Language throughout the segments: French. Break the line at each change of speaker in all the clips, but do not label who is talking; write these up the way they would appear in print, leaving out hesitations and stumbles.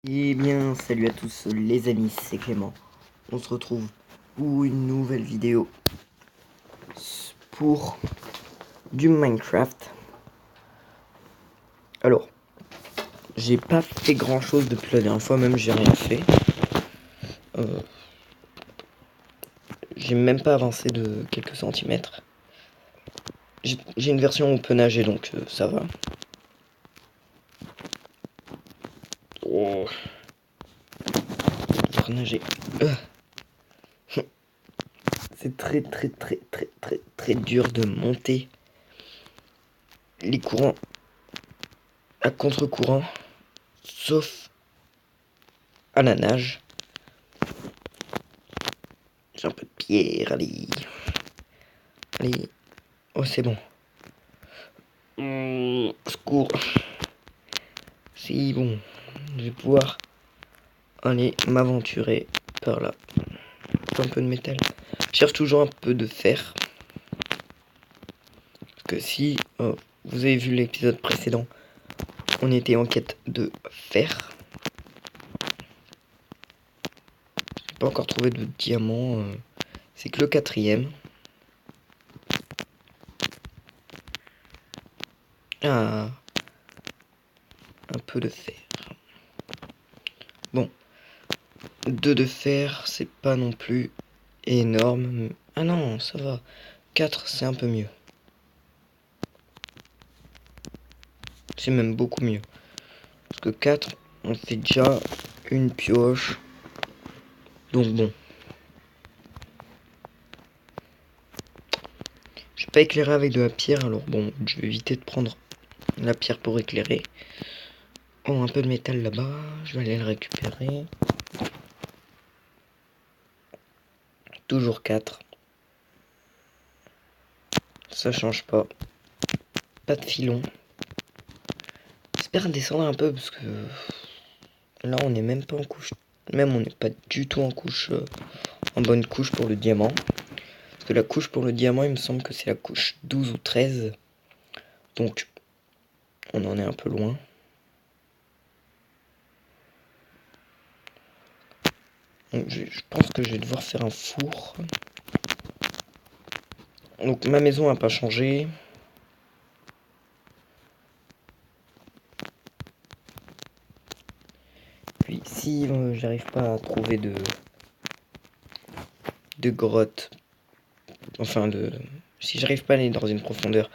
Eh bien, salut à tous les amis, c'est Clément. On se retrouve pour une nouvelle vidéo pour du Minecraft. Alors, j'ai pas fait grand chose depuis la dernière fois, même j'ai rien fait. J'ai même pas avancé de quelques centimètres. J'ai une version open AG, donc ça va. Oh, devoir nager. C'est très dur de monter les courants à contre-courant, sauf à la nage. J'ai un peu de pierre, allez. Allez. Oh, c'est bon. Secours. C'est bon. Je vais pouvoir aller m'aventurer par là. Un peu de métal. Je cherche toujours un peu de fer. Parce que si vous avez vu l'épisode précédent, on était en quête de fer. J'ai pas encore trouvé de diamant. C'est que le 4e. Ah. Un peu de fer. Bon. 2 de fer, c'est pas non plus énorme. Ah non, ça va. 4, c'est un peu mieux. C'est même beaucoup mieux. Parce que 4, on fait déjà une pioche. Donc bon. Je vais pas éclairer avec de la pierre, alors bon, je vais éviter de prendre la pierre pour éclairer. Oh, un peu de métal là-bas, je vais aller le récupérer. Toujours 4. Ça change pas. Pas de filon. J'espère descendre un peu parce que là on est même pas en couche. Même on n'est pas du tout en couche, en bonne couche pour le diamant. Parce que la couche pour le diamant, il me semble que c'est la couche 12 ou 13. Donc on en est un peu loin. Donc, je pense que je vais devoir faire un four. Donc ma maison n'a pas changé. Puis si j'arrive pas à trouver de grotte, enfin si j'arrive pas à aller dans une profondeur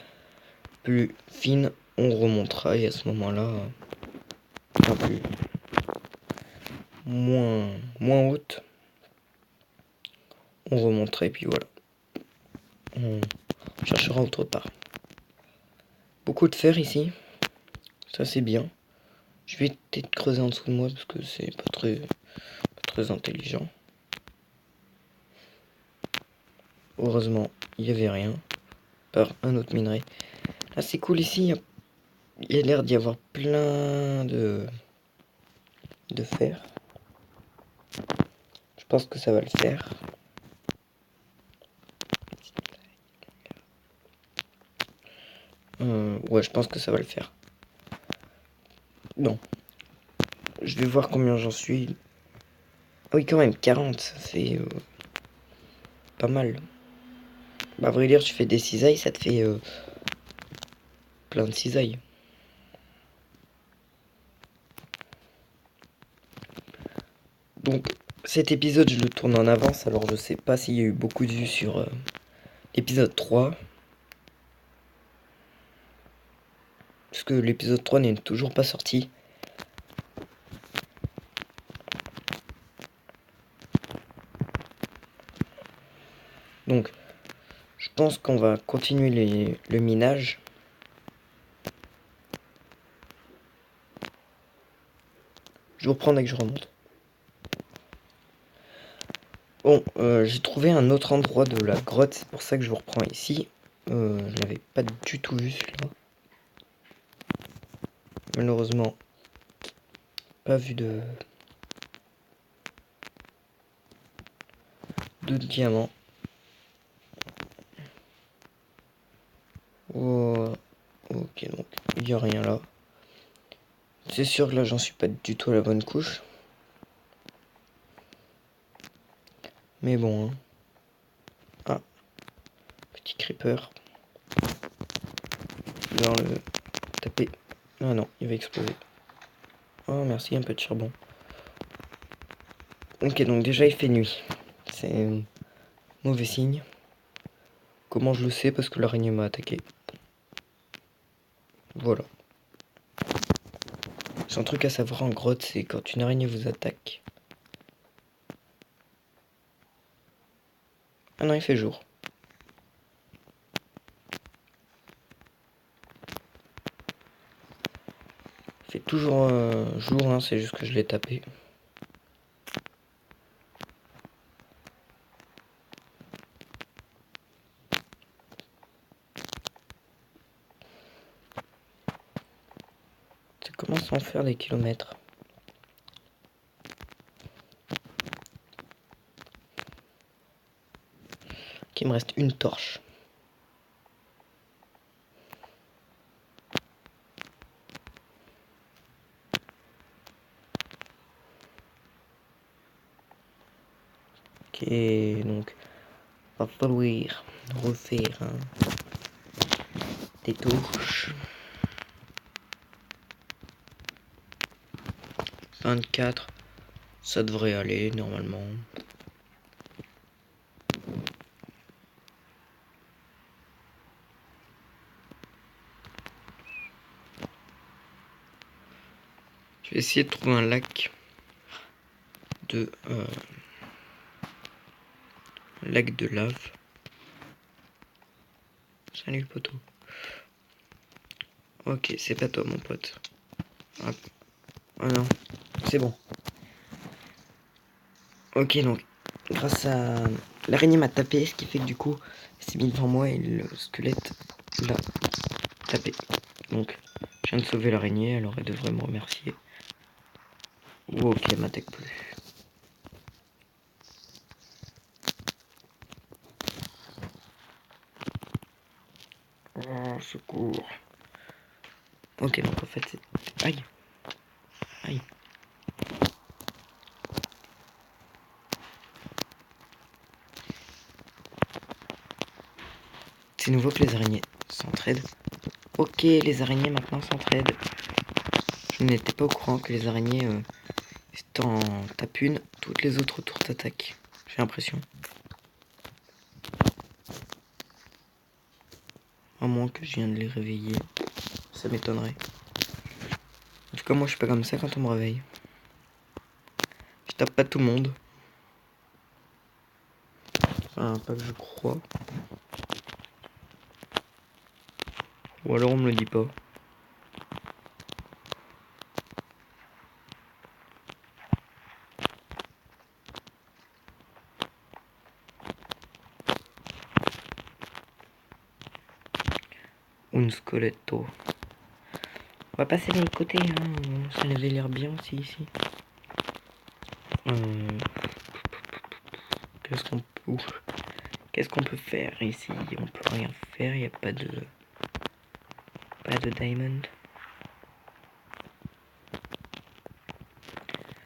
plus fine, on remontera et à ce moment-là, enfin plus moins haute, on remontera et puis voilà. On cherchera autre part. Beaucoup de fer ici, ça c'est bien. Je vais peut-être creuser en dessous de moi parce que c'est pas très intelligent. Heureusement, il y avait rien, par un autre minerai. Là c'est cool ici, il y a l'air d'y avoir plein de fer. Je pense que ça va le faire. Ouais, je pense que ça va le faire. Bon. Je vais voir combien j'en suis. Ah oui, quand même, 40, ça fait pas mal. Bah, à vrai dire, tu fais des cisailles, ça te fait plein de cisailles. Donc, cet épisode, je le tourne en avance, alors je sais pas s'il y a eu beaucoup de vues sur l'épisode 3. Parce que l'épisode 3 n'est toujours pas sorti. Donc, je pense qu'on va continuer le minage. Je vous reprends dès que je remonte. Bon, j'ai trouvé un autre endroit de la grotte, c'est pour ça que je vous reprends ici. Je l'avais pas du tout vu celui-là. Malheureusement, pas vu de diamants. Oh, ok, donc il n'y a rien là. C'est sûr que là j'en suis pas du tout à la bonne couche. Mais bon. Hein. Ah. Petit creeper. Je vais le taper. Ah non, il va exploser. Oh merci, un peu de charbon. Ok, donc déjà il fait nuit. C'est mauvais signe. Comment je le sais? Parce que l'araignée m'a attaqué. Voilà. C'est un truc à savoir en grotte, c'est quand une araignée vous attaque. Ah non, il fait jour. Il fait toujours jour, hein, c'est juste que je l'ai tapé. Ça commence à en faire des kilomètres. Ok, il me reste une torche. Ok, donc va falloir refaire des touches. 24, ça devrait aller normalement. Je vais essayer de trouver un lac de lave. Salut le poteau. Ok, c'est pas toi mon pote. Hop. Oh non, c'est bon. Ok, donc grâce à l'araignée m'a tapé, ce qui fait que du coup, c'est mis devant moi et le squelette l'a tapé. Donc, je viens de sauver l'araignée, alors elle devrait me remercier. Ok, elle m'attaque plus. Oh, secours. Ok, donc en fait, c'est... Aïe. Aïe. C'est nouveau que les araignées s'entraident. Ok, les araignées maintenant s'entraident. Je n'étais pas au courant que les araignées, si t'en tapes une, toutes les autres autour t'attaquent. J'ai l'impression. À moins que je viens de les réveiller. Ça m'étonnerait. En tout cas, moi je suis pas comme ça quand on me réveille. Je tape pas tout le monde. Enfin, pas que je crois. Ou alors on me le dit pas. Un squeletto. On va passer de l'autre côté, hein. Ça avait l'air bien aussi ici. Qu'est-ce qu'on peut faire ici? On peut rien faire, il n'y a pas de... Pas de diamond.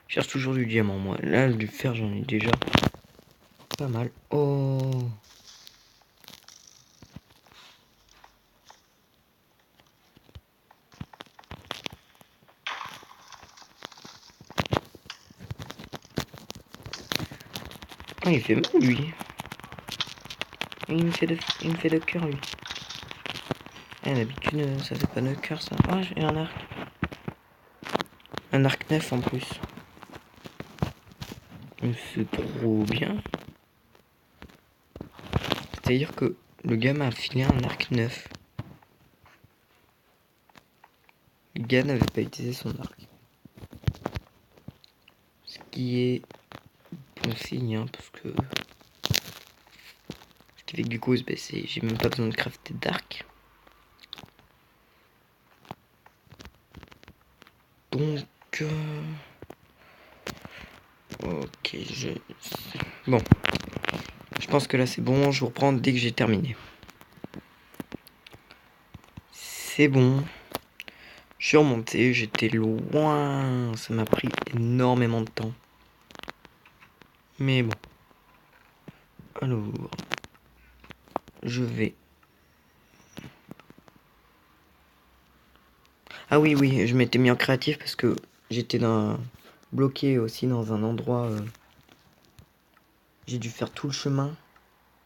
Je cherche toujours du diamant, moi. Là, du fer, j'en ai déjà pas mal. Oh! Ah, il fait mal, lui. Il me fait de cœur, lui. Ah, d'habitude, ça fait pas de cœur, ça. Ah, j'ai un arc. Un arc neuf, en plus. C'est trop bien. C'est-à-dire que le gars m'a filé un arc neuf. Le gars n'avait pas utilisé son arc. Ce qui est bon signe, hein, parce que... Ce qui fait que du coup, j'ai même pas besoin de crafter d'arc. Donc... Ok, Bon. Je pense que là c'est bon, je vous reprends dès que j'ai terminé. C'est bon. Je suis remonté, j'étais loin. Ça m'a pris énormément de temps. Mais bon. Alors, je vais... Ah oui, oui, je m'étais mis en créatif parce que j'étais bloqué aussi dans un endroit... J'ai dû faire tout le chemin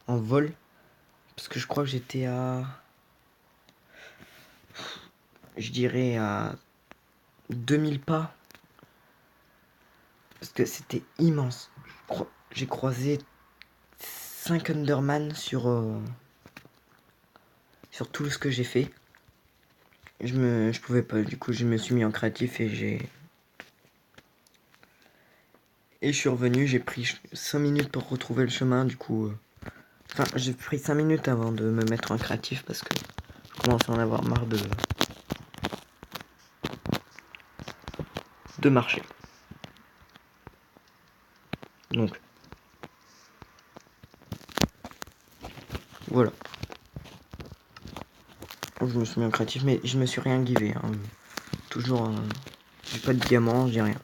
en vol. Parce que je crois que j'étais à... Je dirais à 2000 pas. Parce que c'était immense. J'ai croisé 5 Underman sur tout ce que j'ai fait. Je pouvais pas, du coup je me suis mis en créatif et je suis revenu, j'ai pris 5 minutes pour retrouver le chemin, du coup... Enfin, j'ai pris 5 minutes avant de me mettre en créatif parce que je commençais à en avoir marre de marcher. Donc, voilà. Je me suis mis en créatif, mais je me suis rien givé. Hein. Toujours, j'ai pas de diamant, j'ai rien.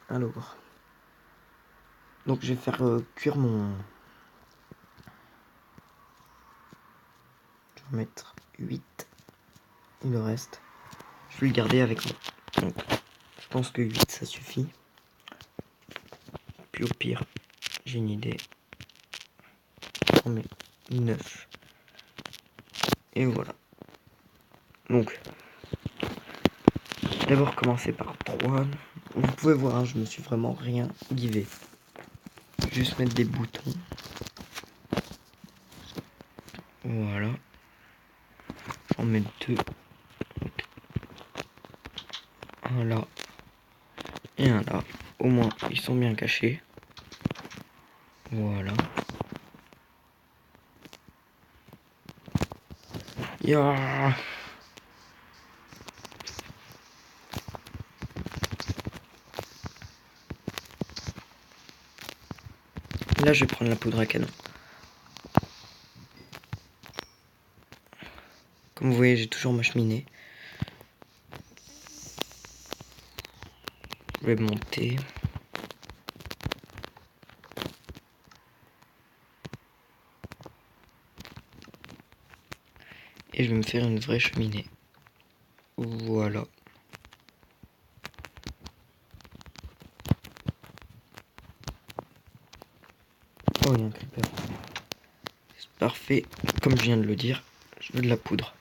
Alors, donc je vais faire cuire mon... Je vais mettre 8 et le reste, je vais le garder avec moi. Donc, je pense que 8 ça suffit. Puis au pire, j'ai une idée. On met 9. Et voilà. Donc, d'abord commencer par 3. Vous pouvez voir, hein, je me suis vraiment rien givé. Juste mettre des boutons. Voilà. J'en mets 2. Un là. Et un là. Au moins, ils sont bien cachés. Voilà. Ya. Là, je vais prendre la poudre à canon. Comme vous voyez, j'ai toujours ma cheminée. Je vais monter. Et je vais me faire une vraie cheminée. Voilà. Oh, il y a un creeper. C'est parfait. Comme je viens de le dire, je veux de la poudre.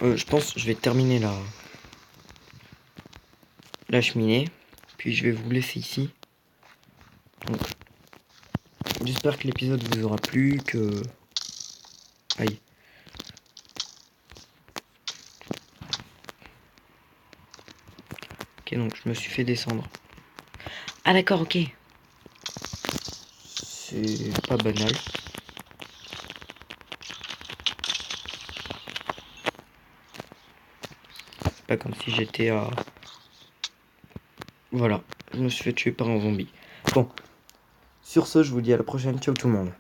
Je pense que je vais terminer la cheminée. Puis je vais vous laisser ici. Donc, j'espère que l'épisode vous aura plu, que... Aïe. Ok, donc je me suis fait descendre. Ah d'accord, ok. C'est pas banal. C'est pas comme si j'étais à... Voilà, je me suis fait tuer par un zombie. Bon, sur ce, je vous dis à la prochaine. Ciao tout le monde.